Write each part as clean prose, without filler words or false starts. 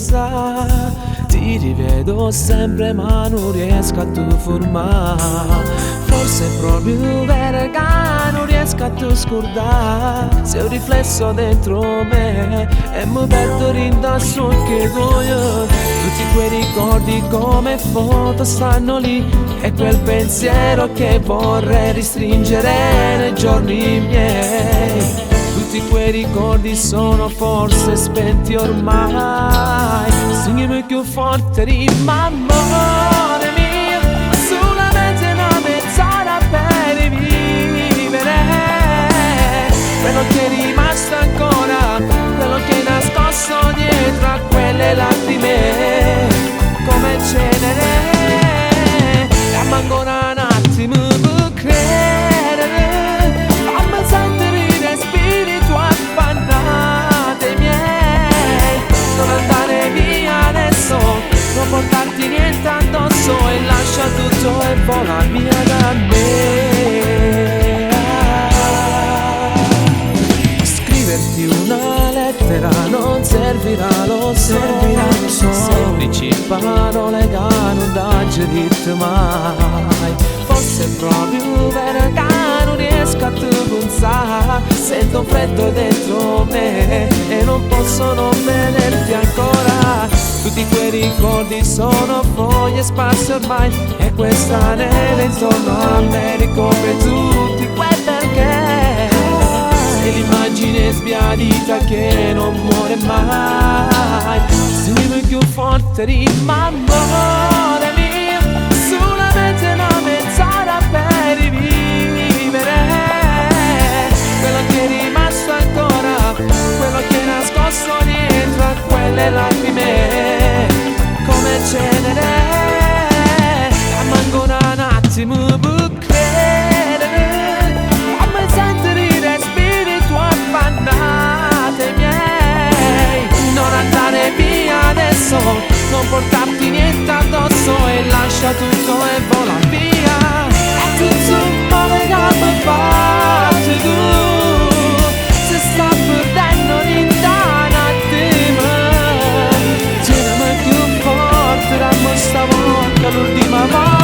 passare. Ti rivedo sempre ma non riesco a tu formare. Forse è proprio vero che non riesco a tu scordare. Sei un riflesso dentro me e mi perdo rindosso anche tu. Tutti quei ricordi come foto stanno lì, e quel pensiero che vorrei ristringere nei giorni miei. Tutti quei ricordi sono forse spenti ormai. Singimi più forte di amore mio, solamente una mezz'ora per rivivere quello che è rimasto ancora, quello che è nascosto dietro a quelle lacrime come cenere. Dammi ancora un attimo per credere, fammi sentire i respiri tuoi appannati miei. Non andare via adesso, non portarti niente addosso, e lascia tutto e vola via da me. Scriverti una lettera non servirà, lo so, semplici parole che non t'ho detto mai. Forse è proprio vero che non riesco a te pensare. Sento freddo dentro me e non posso non vederti ancora. Tutti quei ricordi sono foglie sparse ormai, e questa neve intorno a me ricopre tutti quei perché. Sei l'immagine sbiadita che non muore mai. Singimi più forte di amore mio, solamente una mezz'ora per rivivere quello che è rimasto ancora, quello che è nascosto dietro a quelle lacrime come cenere. Dammi ancora un attimo per credere, fammi sentire i respiri tuoi appannati miei. Non andare via adesso, non portarti niente addosso, e lascia tutto e vola via. È tutto un po' che mi fai tu, se sta perdendo l'intana di me. Tienimi più forte, dammi stavolta l'ultima volta.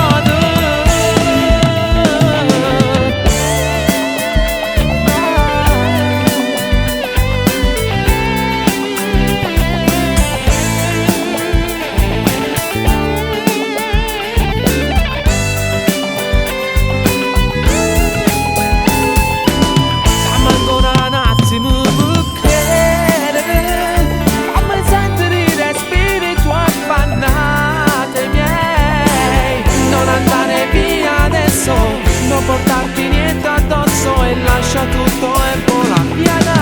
Non portarti niente addosso, e lascia tutto e vola via da